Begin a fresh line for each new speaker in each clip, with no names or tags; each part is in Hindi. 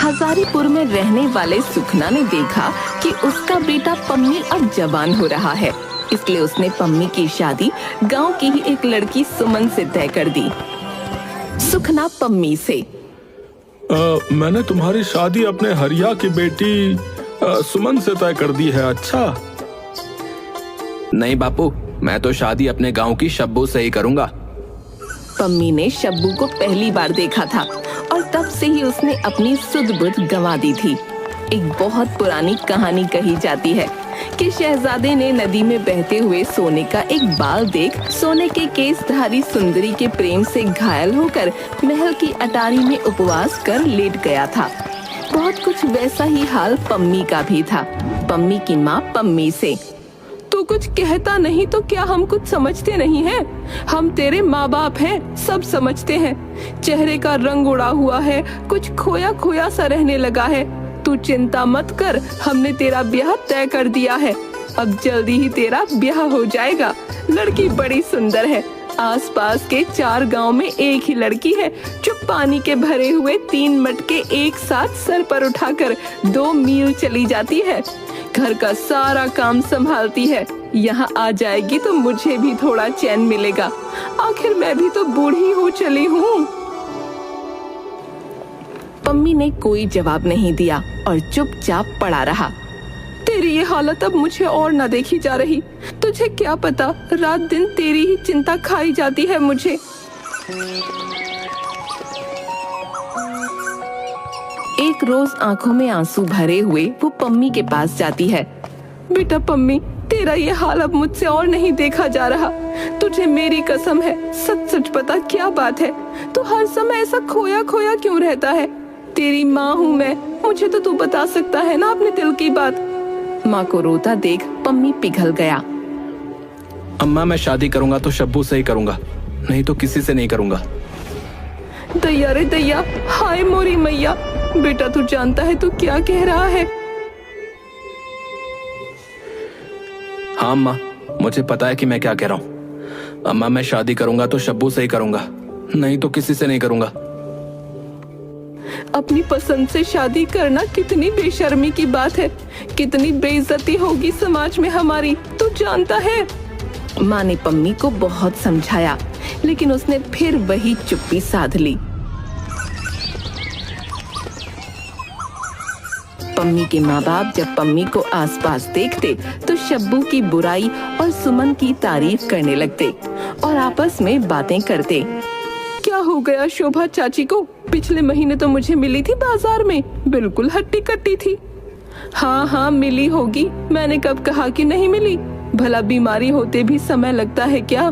हजारीपुर में रहने वाले सुखना ने देखा कि उसका बेटा पम्मी अब जवान हो रहा है, इसलिए उसने पम्मी की शादी गांव की ही एक लड़की सुमन से तय कर दी। सुखना पम्मी से,
मैंने तुम्हारी शादी अपने हरिया की बेटी सुमन से तय कर दी है। अच्छा।
नहीं बापू, मैं तो शादी अपने गांव की शब्बू से ही करूंगा।
पम्मी ने शब्बू को पहली बार देखा था और तब से ही उसने अपनी सुध बुध गंवा दी थी। एक बहुत पुरानी कहानी कही जाती है कि शहजादे ने नदी में बहते हुए सोने का एक बाल देख सोने के केसधारी सुंदरी के प्रेम से घायल होकर महल की अटारी में उपवास कर लेट गया था। बहुत कुछ वैसा ही हाल पम्मी का भी था। पम्मी की माँ पम्मी से, तो कुछ कहता नहीं तो क्या हम कुछ समझते नहीं हैं? हम तेरे माँ बाप हैं, सब समझते हैं। चेहरे का रंग उड़ा हुआ है, कुछ खोया खोया सा रहने लगा है। तू चिंता मत कर, हमने तेरा ब्याह तय कर दिया है। अब जल्दी ही तेरा ब्याह हो जाएगा। लड़की बड़ी सुंदर है। आसपास के 4 गांव में एक ही लड़की है जो पानी के भरे हुए 3 मटके एक साथ सर पर उठाकर 2 मील चली जाती है। घर का सारा काम संभालती है। यहाँ आ जाएगी तो मुझे भी थोड़ा चैन मिलेगा। आखिर मैं भी तो बूढ़ी हो चली हूँ। पम्मी ने कोई जवाब नहीं दिया और चुपचाप पड़ा रहा। तेरी ये हालत अब मुझे और न देखी जा रही। तुझे क्या पता, रात दिन तेरी ही चिंता खाई जाती है मुझे। एक रोज आंखों में आंसू भरे हुए वो पम्मी के पास जाती है। बेटा पम्मी, तेरा ये हाल अब मुझसे और नहीं देखा जा रहा। तुझे मेरी कसम है, सच सच बता क्या बात है? तू हर समय ऐसा खोया खोया क्यों रहता है? तेरी माँ हूँ मैं, मुझे तो तू बता सकता है ना अपने दिल की बात। माँ को रोता देख पम्मी पिघल गया।
अम्मा, मैं शादी करूंगा तो शब्बू से ही करूंगा, नहीं तो किसी से नहीं करूंगा।
दैया रे दैया, हाय मोरी मैया। बेटा तू जानता है तू क्या कह रहा है?
हाँ अम्मा, मुझे पता है कि मैं क्या कह रहा हूँ। अम्मा, मैं शादी करूंगा तो शब्बू से ही करूंगा, नहीं तो किसी से नहीं करूंगा।
अपनी पसंद से शादी करना कितनी बेशर्मी की बात है। कितनी बेइज्जती होगी समाज में हमारी, तू जानता है। माँ ने पम्मी को बहुत समझाया, लेकिन उसने फिर वही चुप्पी साध ली। पम्मी के माँ बाप जब पम्मी को आसपास देखते तो शब्बू की बुराई और सुमन की तारीफ करने लगते और आपस में बातें करते। क्या हो गया शोभा चाची को? पिछले महीने तो मुझे मिली थी बाजार में, बिल्कुल हट्टी कट्टी थी। हाँ हाँ मिली होगी, मैंने कब कहा कि नहीं मिली? भला बीमारी होते भी समय लगता है क्या?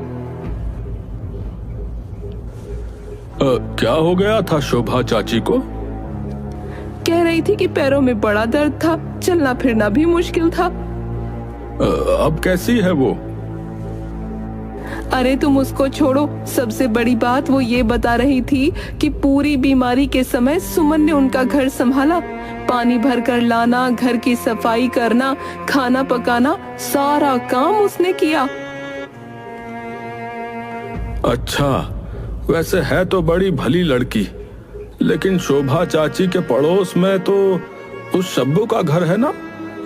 क्या हो गया था शोभा चाची को?
कह रही थी कि पैरों में बड़ा दर्द था, चलना फिरना भी मुश्किल था।
अब कैसी है वो?
अरे तुम उसको छोड़ो, सबसे बड़ी बात वो ये बता रही थी कि पूरी बीमारी के समय सुमन ने उनका घर संभाला। पानी भर कर लाना, घर की सफाई करना, खाना पकाना, सारा काम उसने किया।
अच्छा, वैसे है तो बड़ी भली लड़की, लेकिन शोभा चाची के पड़ोस में तो उस शब्बू का घर है ना,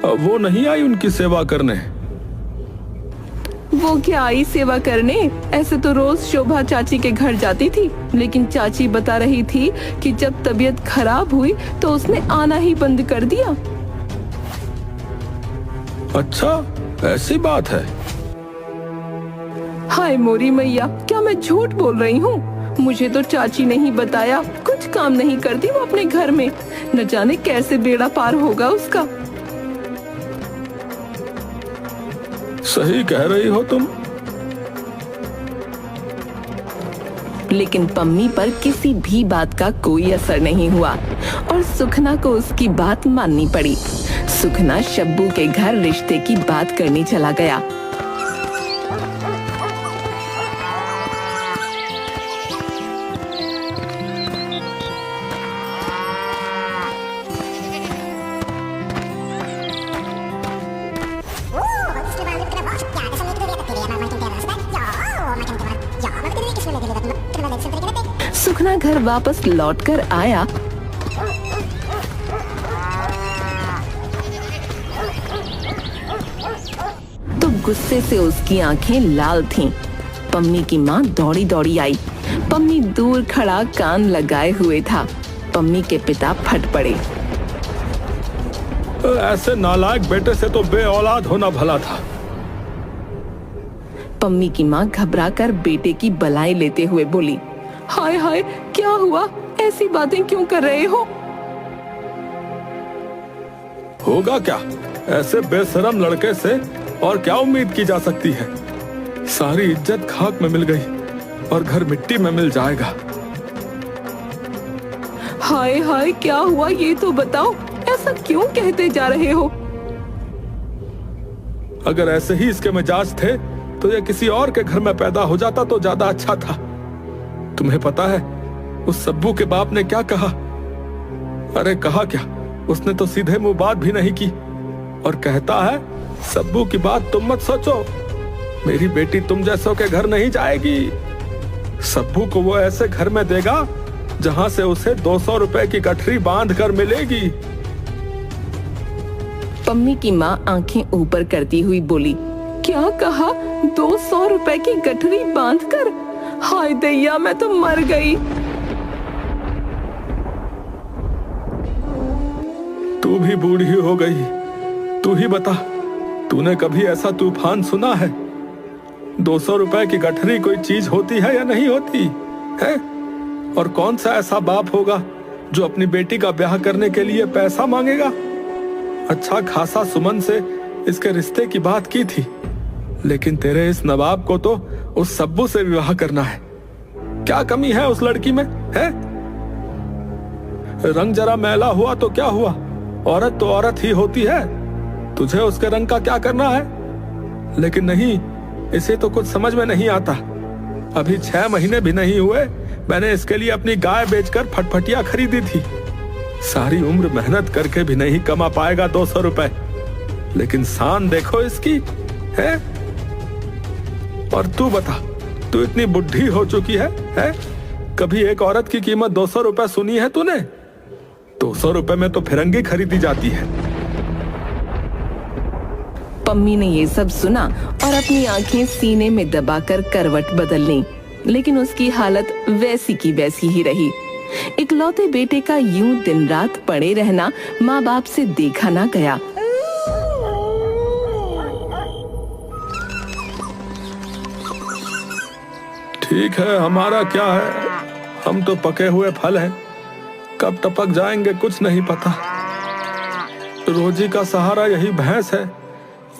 वो नहीं आई उनकी सेवा करने?
वो क्या आई सेवा करने? ऐसे तो रोज शोभा चाची के घर जाती थी, लेकिन चाची बता रही थी कि जब तबीयत खराब हुई तो उसने आना ही बंद कर दिया।
अच्छा, ऐसी बात है?
हाय मोरी मैया, क्या मैं झूठ बोल रही हूँ? मुझे तो चाची ने ही बताया। कुछ काम नहीं करती वो अपने घर में, न जाने कैसे बेड़ा पार होगा उसका।
सही कह रही हो तुम।
लेकिन पम्मी पर किसी भी बात का कोई असर नहीं हुआ और सुखना को उसकी बात माननी पड़ी। सुखना शब्बू के घर रिश्ते की बात करने चला गया। सुखना घर वापस लौटकर आया गुस्से से उसकी आंखें लाल थीं। पम्मी की माँ दौड़ी दौड़ी आई। पम्मी दूर खड़ा कान लगाए हुए था। पम्मी के पिता फट पड़े।
ऐसे नालायक बेटे से तो बे औलाद होना भला था।
पम्मी की माँ घबराकर बेटे की बलाई लेते हुए बोली, हाय हाय, क्या हुआ? ऐसी बातें क्यों कर रहे हो?
होगा क्या, ऐसे बेशरम लड़के से और क्या उम्मीद की जा सकती है। सारी इज्जत खाक में मिल गई और घर मिट्टी में मिल जाएगा।
हाय हाय, क्या हुआ ये तो बताओ, ऐसा क्यों कहते जा रहे हो?
अगर ऐसे ही इसके मिजाज थे तो ये किसी और के घर में पैदा हो जाता तो ज्यादा अच्छा था। तुम्हें पता है उस सब्बू के बाप ने क्या कहा? अरे कहा क्या, उसने तो सीधे मुंह बात भी नहीं की और कहता है, सब्बू की बात तुम मत सोचो, मेरी बेटी तुम जैसों के घर नहीं जाएगी। सब्बू को वो ऐसे घर में देगा जहां से उसे 200 रुपए की गठरी बांध कर मिलेगी।
पम्मी की माँ आंखें ऊपर करती हुई बोली, क्या कहा? 200 रुपए की गठरी बांधकर? हाय दैया, मैं तो मर गई।
तू भी बूढ़ी हो गई। तू ही बता, तूने कभी ऐसा तूफान सुना है? 200 रुपए की गठरी कोई चीज होती है या नहीं होती है? और कौन सा ऐसा बाप होगा जो अपनी बेटी का ब्याह करने के लिए पैसा मांगेगा? अच्छा खासा सुमन से इसके रिश्ते की बात की थी, लेकिन तेरे इस नवाब को तो उस सब्बू से विवाह करना है। क्या कमी है उस लड़की में है? रंग जरा मैला हुआ तो क्या हुआ, औरत तो औरत ही होती है। तुझे उसके रंग का क्या करना है? लेकिन नहीं, इसे तो कुछ समझ में नहीं आता। अभी 6 महीने भी नहीं हुए मैंने इसके लिए अपनी गाय बेचकर फटफटिया खरीदी थी। सारी उम्र मेहनत करके भी नहीं कमा पाएगा 200 रुपए, लेकिन शान देखो इसकी है। और तू बता, तू इतनी बुढ़ी हो चुकी है? कभी एक औरत की कीमत 200 रुपए सुनी है तूने? 200 रुपए में तो फिरंगी खरीदी जाती है।
पम्मी ने ये सब सुना और अपनी आंखें सीने में दबाकर करवट बदल ली, लेकिन उसकी हालत वैसी की वैसी ही रही। इकलौते बेटे का यूं दिन रात पड़े रहना माँ बाप से देखा ना गया।
ठीक है, हमारा क्या है, हम तो पके हुए फल हैं, कब टपक जाएंगे कुछ नहीं पता। रोजी का सहारा यही भैंस है,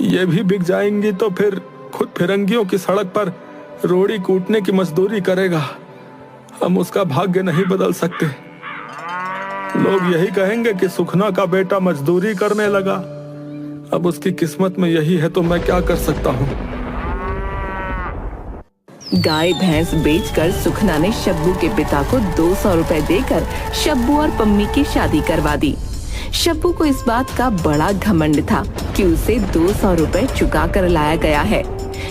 ये भी बिक जाएंगी तो फिर खुद फिरंगियों की सड़क पर रोड़ी कूटने की मजदूरी करेगा। हम उसका भाग्य नहीं बदल सकते। लोग यही कहेंगे कि सुखना का बेटा मजदूरी करने लगा। अब उसकी किस्मत में यही है तो मैं क्या कर सकता हूँ।
गाय भैंस बेचकर सुखना ने शब्बू के पिता को 200 रुपए देकर शब्बू और पम्मी की शादी करवा दी। शब्बू को इस बात का बड़ा घमंड था कि उसे 200 रुपए चुका कर लाया गया है।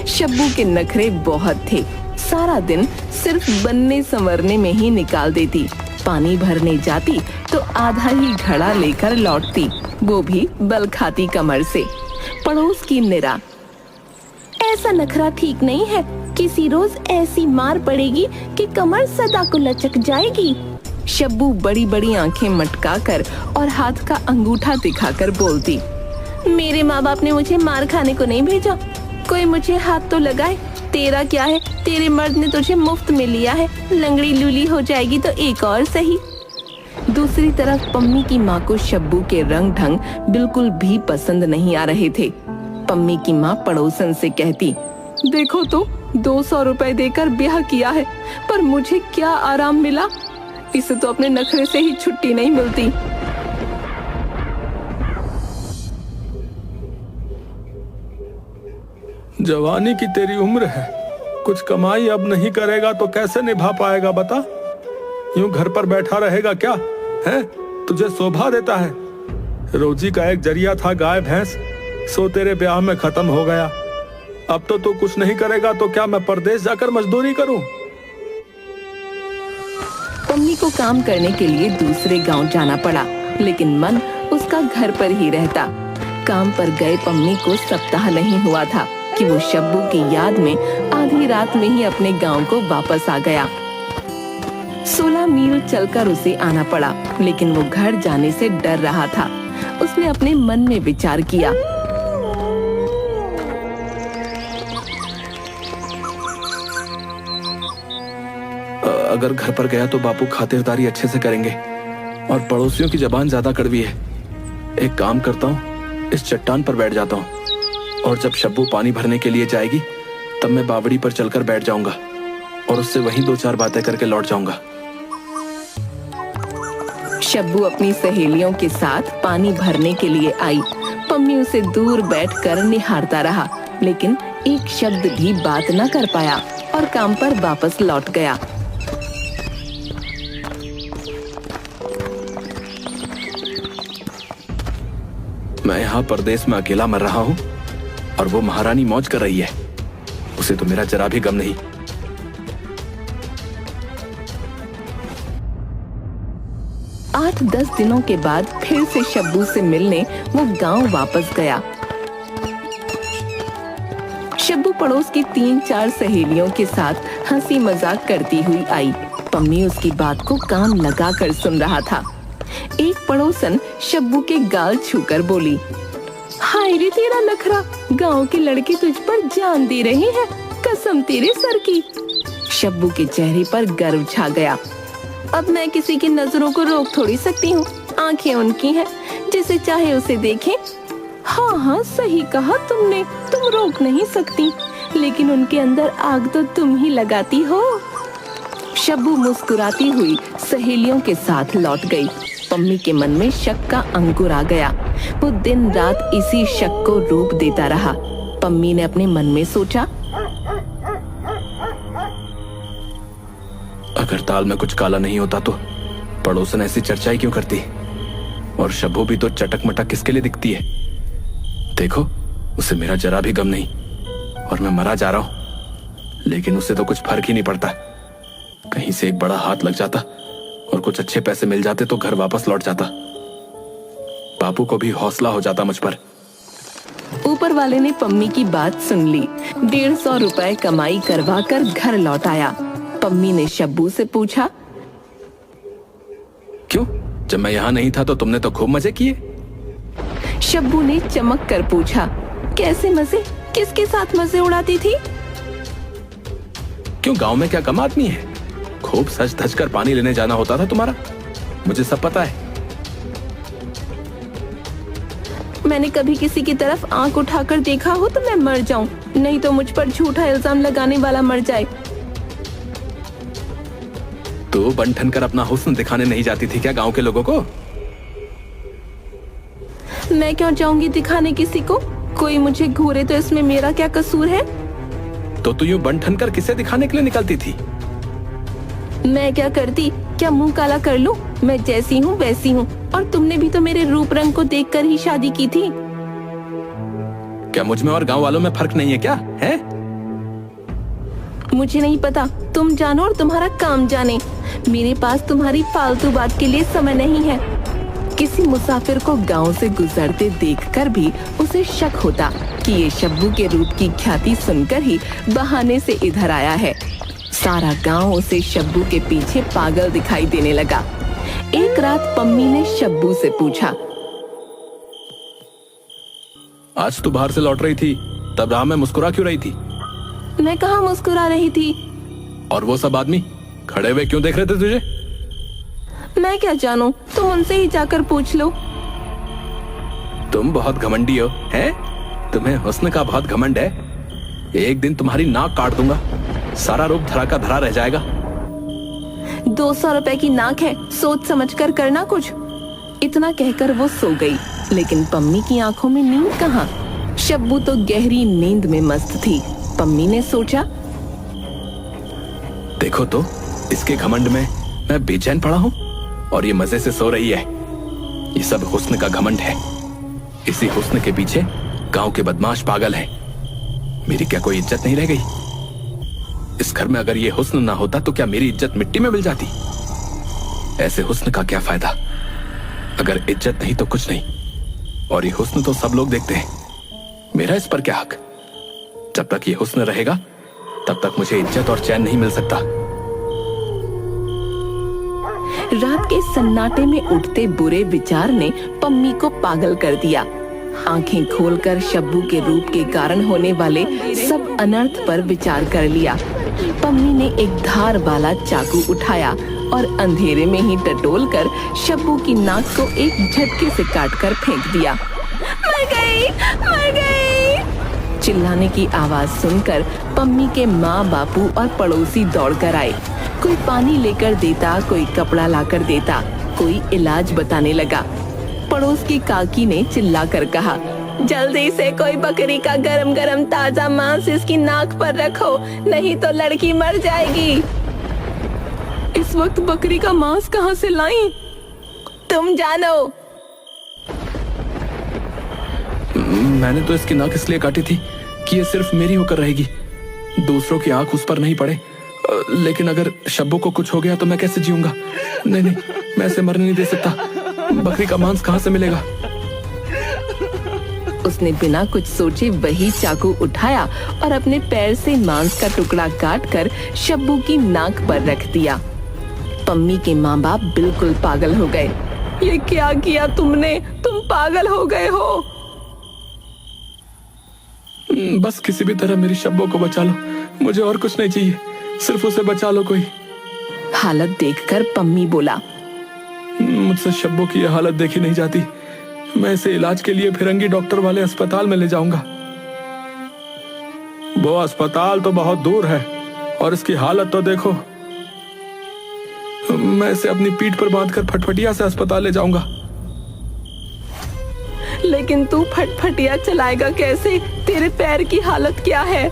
शब्बू के नखरे बहुत थे, सारा दिन सिर्फ बनने संवरने में ही निकाल देती। पानी भरने जाती तो आधा ही घड़ा लेकर लौटती, वो भी बल खाती कमर से। पड़ोस की निरा, ऐसा नखरा ठीक नहीं है, किसी रोज ऐसी मार पड़ेगी कि कमर सदा को लचक जाएगी। शब्बू बड़ी बड़ी आंखें मटकाकर और हाथ का अंगूठा दिखाकर बोलती, मेरे माँ बाप ने मुझे मार खाने को नहीं भेजा, कोई मुझे हाथ तो लगाए। तेरा क्या है, तेरे मर्द ने तुझे मुफ्त में लिया है, लंगड़ी लूली हो जाएगी तो एक और सही। दूसरी तरफ पम्मी की माँ को शब्बू के रंग ढंग बिल्कुल भी पसंद नहीं आ रहे थे। पम्मी की माँ पड़ोसन से कहती, देखो तो 200 रुपए देकर ब्याह किया है, पर मुझे क्या आराम मिला, इसे तो अपने नखरे से ही छुट्टी नहीं मिलती।
जवानी की तेरी उम्र है, कुछ कमाई अब नहीं करेगा तो कैसे निभा पाएगा बता? यूं घर पर बैठा रहेगा क्या है? तुझे शोभा देता है? रोजी का एक जरिया था गाय भैंस, सो तेरे ब्याह में खत्म हो गया। अब तो तू कुछ नहीं करेगा तो क्या मैं परदेश जाकर मजदूरी करूं?
पम्मी को काम करने के लिए दूसरे गांव जाना पड़ा, लेकिन मन उसका घर पर ही रहता। काम पर गए पम्मी को सप्ताह नहीं हुआ था कि वो शब्बू की याद में आधी रात में ही अपने गांव को वापस आ गया। 16 मील चलकर उसे आना पड़ा, लेकिन वो घर जाने से डर रहा था। उसने अपने मन में विचार किया,
अगर घर पर गया तो बापू खातिरदारी अच्छे से करेंगे और पड़ोसियों की जबान ज्यादा कड़वी है। एक काम करता हूँ, इस चट्टान पर बैठ जाता हूँ और जब शब्बू पानी भरने के लिए जाएगी तब मैं बावड़ी पर चलकर बैठ जाऊंगा और उससे वहीं 2-4 बातें करके लौट जाऊंगा।
शब्बू अपनी सहेलियों के साथ पानी भरने के लिए आई। पम्मी उसे दूर बैठकर निहारता रहा, लेकिन एक शब्द भी बात न कर पाया और काम पर वापस लौट गया।
मैं यहाँ परदेश में अकेला मर रहा हूँ और वो महारानी मौज कर रही है। उसे तो मेरा जरा भी गम नहीं।
8-10 दिनों के बाद फिर से शब्बू से मिलने वो गांव वापस गया। शब्बू पड़ोस की 3-4 सहेलियों के साथ हंसी मजाक करती हुई आई। पम्मी उसकी बात को कान लगाकर सुन रहा था। एक पड़ोसन शब्बू के गाल छूकर बोली, हाय रे तेरा नखरा, गांव के लड़के तुझ पर जान दे रहे हैं, कसम तेरे सर की। शब्बू के चेहरे पर गर्व छा गया। अब मैं किसी की नजरों को रोक थोड़ी सकती हूँ, आंखें उनकी हैं, जिसे चाहे उसे देखें। हाँ हाँ सही कहा तुमने, तुम रोक नहीं सकती, लेकिन उनके अंदर आग तो तुम ही लगाती हो। शब्बू मुस्कुराती हुई सहेलियों के साथ लौट गई। पम्मी के मन में शक का अंकुर आ गया। वो दिन रात इसी शक को रूप देता रहा। पम्मी ने अपने मन में सोचा,
अगर दाल में कुछ काला नहीं होता तो पड़ोसन ऐसी चर्चाएं क्यों करती? और शब्बू भी तो चटक मटक किसके लिए दिखती है? देखो, उसे मेरा जरा भी गम नहीं और मैं मरा जा रहा हूं, लेकिन उसे तो कुछ फर्क ही नहीं पड़ता। कहीं से एक बड़ा हाथ लग जाता और कुछ अच्छे पैसे मिल जाते तो घर वापस लौट जाता। बापू को भी हौसला हो जाता मुझ पर।
ऊपर वाले ने पम्मी की बात सुन ली। 150 रुपए कमाई करवा कर घर लौट आया। पम्मी ने शब्बू से पूछा,
क्यों, जब मैं यहाँ नहीं था तो तुमने तो खूब मजे किए।
शब्बू ने चमक कर पूछा, कैसे मजे? किसके साथ मजे उड़ाती थी?
क्यों, गांव में क्या कम आदमी है? खूब सज धज कर पानी लेने जाना होता था तुम्हारा, मुझे सब पता है।
मैंने कभी किसी की तरफ आंख उठाकर देखा हो तो मैं मर जाऊं, नहीं तो मुझ पर झूठा इल्जाम लगाने वाला मर जाए।
तो बन ठन कर अपना हुस्न दिखाने नहीं जाती थी क्या गांव के लोगों को?
मैं क्यों जाऊंगी दिखाने किसी को? कोई मुझे घूरे तो इसमें मेरा क्या कसूर है?
तो तू यूं बन ठन कर किसे दिखाने के लिए निकलती थी?
मैं क्या करती? क्या मुंह काला कर लूं? मैं जैसी हूँ वैसी हूँ, और तुमने भी तो मेरे रूप रंग को देखकर ही शादी की थी।
क्या मुझ में और गांव वालों में फर्क नहीं है क्या? है?
मुझे नहीं पता, तुम जानो और तुम्हारा काम जाने। मेरे पास तुम्हारी फालतू बात के लिए समय नहीं है। किसी मुसाफिर को गांव से गुजरते देखकर भी उसे शक होता कि ये शब्बू के रूप की ख्याति सुनकर ही बहाने से इधर आया है। सारा गांव उसे शब्बू के पीछे पागल दिखाई देने लगा। एक रात पम्मी ने शब्बू से पूछा,
आज तू बाहर से लौट रही थी, तब राह में मुस्कुरा क्यों रही थी?
मैं कहाँ मुस्कुरा रही थी?
और वो सब आदमी खड़े हुए क्यों देख रहे थे तुझे?
मैं क्या जानूं, तुम उनसे ही जाकर पूछ लो।
तुम बहुत घमंडी हो, हैं? तुम्हें हुस्न का बहुत घमंड है। एक दिन तुम्हारी नाक काट दूंगा, सारा रूप धरा का धरा रह जाएगा।
200 रुपए की नाक है, सोच समझ कर करना कुछ। इतना कहकर वो सो गई, लेकिन पम्मी की आंखों में नींद कहाँ। शब्बू तो गहरी नींद में मस्त थी। पम्मी ने सोचा,
देखो तो, इसके घमंड में मैं बेचैन पड़ा हूँ और ये मजे से सो रही है। ये सब हुस्न का घमंड है। इसी हुस्न के पीछे गांव के बदमाश पागल हैं। मेरी क्या कोई इज्जत नहीं रह गई? इस घर में अगर ये हुस्न ना होता तो क्या मेरी इज्जत मिट्टी में मिल जाती? ऐसे हुस्न का क्या फायदा? अगर इज्जत नहीं तो कुछ नहीं। और ये हुस्न तो सब लोग देखते हैं, मेरा इस पर क्या हक? जब तक ये हुस्न रहेगा तब तक मुझे इज्जत और चैन नहीं मिल सकता।
रात के सन्नाटे में उठते बुरे विचार ने पम्मी को पागल कर दिया। आंखें खोलकर शब्बू के रूप के कारण होने वाले सब अनर्थ पर विचार कर लिया। पम्मी ने एक धार वाला चाकू उठाया और अंधेरे में ही टटोल कर शब्बू की नाक को एक झटके से काटकर फेंक दिया। मर गई, मर गई! चिल्लाने की आवाज सुनकर पम्मी के माँ बापू और पड़ोसी दौड़कर आए। कोई पानी लेकर देता, कोई कपड़ा लाकर देता, कोई इलाज बताने लगा। पड़ोस की काकी ने चिल्लाकर कहा, जल्दी से कोई बकरी का गरम गरम ताजा मांस इसकी नाक पर रखो, नहीं तो लड़की मर जाएगी। इस वक्त बकरी का मांस कहाँ से लाई? तुम जानो।
मैंने तो इसकी नाक इसलिए काटी थी कि ये सिर्फ मेरी होकर रहेगी, दूसरों की आंख उस पर नहीं पड़े। लेकिन अगर शब्बू को कुछ हो गया तो मैं कैसे जीऊंगा? नहीं नहीं, मैं इसे मरने नहीं दे सकता। बकरी का मांस कहाँ से मिलेगा?
उसने बिना कुछ सोचे वही चाकू उठाया और अपने पैर से मांस का टुकड़ा काटकर शब्बू की नाक पर रख दिया। पम्मी के माँ बाप बिल्कुल पागल हो गए। ये क्या किया तुमने? तुम पागल हो गए हो।
बस किसी भी तरह मेरी शब्बू को बचा लो, मुझे और कुछ नहीं चाहिए, सिर्फ उसे बचा लो कोई।
हालत देखकर पम्मी बोला,
मुझसे शब्बू की यह हालत देखी नहीं जाती। मैं इसे इलाज के लिए फिरंगी डॉक्टर वाले अस्पताल में ले जाऊंगा।
वो अस्पताल तो बहुत दूर है और इसकी हालत तो देखो।
मैं इसे अपनी पीठ पर बांधकर फटफटिया से अस्पताल ले जाऊंगा।
लेकिन तू फटफटिया चलाएगा कैसे? तेरे पैर की हालत क्या है?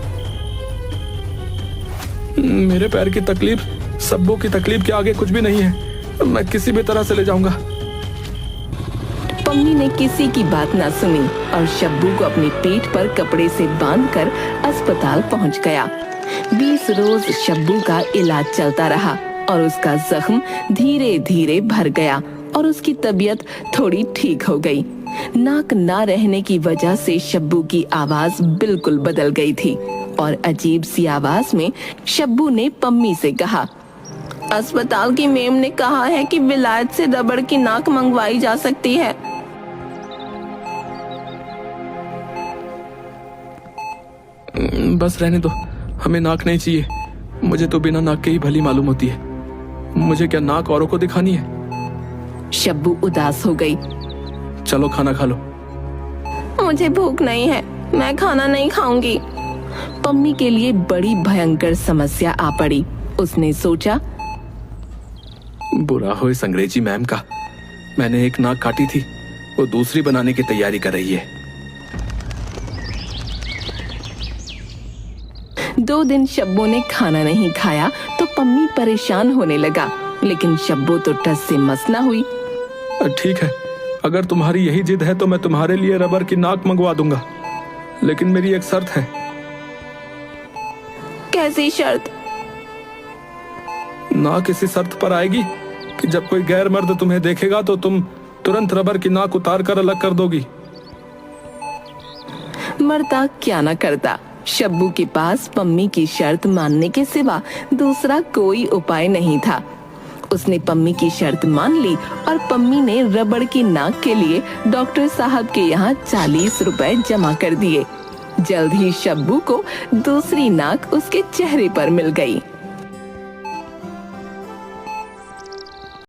मेरे पैर की तकलीफ शब्बू की तकलीफ के आगे कुछ भी नहीं है। मैं किसी भी तरह से ले जाऊंगा।
पम्मी ने किसी की बात ना सुनी और शब्बू को अपनी पीठ पर कपड़े से बांधकर अस्पताल पहुंच गया। 20 रोज शब्बू का इलाज चलता रहा और उसका जख्म धीरे धीरे भर गया और उसकी तबीयत थोड़ी ठीक हो गई। नाक ना रहने की वजह से शब्बू की आवाज बिल्कुल बदल गई थी और अजीब सी आवाज में शब्बू ने पम्मी से कहा, अस्पताल की मेम ने कहा है कि विलायत से रबड़ की नाक मंगवाई जा सकती है।
बस रहने दो, हमें नाक नहीं चाहिए। मुझे तो बिना नाक के ही भली मालूम होती है। मुझे क्या नाक औरों को दिखानी है?
शब्बू उदास हो गई।
चलो खाना खा लो।
मुझे भूख नहीं है, मैं खाना नहीं खाऊंगी। पम्मी के लिए बड़ी भयंकर समस्या आ पड़ी। उसने सोचा,
बुरा हो इस अंग्रेजी मैम का। मैंने एक नाक काटी थी, वो दूसरी बनाने की तैयारी कर रही है।
2 दिन शब्बू ने खाना नहीं खाया तो पम्मी परेशान होने लगा, लेकिन शब्बू तो टस से मस ना हुई।
ठीक है, अगर तुम्हारी यही जिद है तो मैं तुम्हारे लिए रबर की नाक मंगवा दूंगा, लेकिन मेरी एक शर्त है।
कैसी शर्त?
नाक इसी शर्त पर आएगी कि जब कोई गैर मर्द तुम्हें देखेगा तो तुम तुरंत रबर की नाक उतार कर अलग कर दोगी।
मरता क्या ना करता। शब्बू के पास पम्मी की शर्त मानने के सिवा दूसरा कोई उपाय नहीं था। उसने पम्मी की शर्त मान ली और पम्मी ने रबड़ की नाक के लिए डॉक्टर साहब के यहाँ 40 रुपए जमा कर दिए। जल्द ही शब्बू को दूसरी नाक उसके चेहरे पर मिल गई।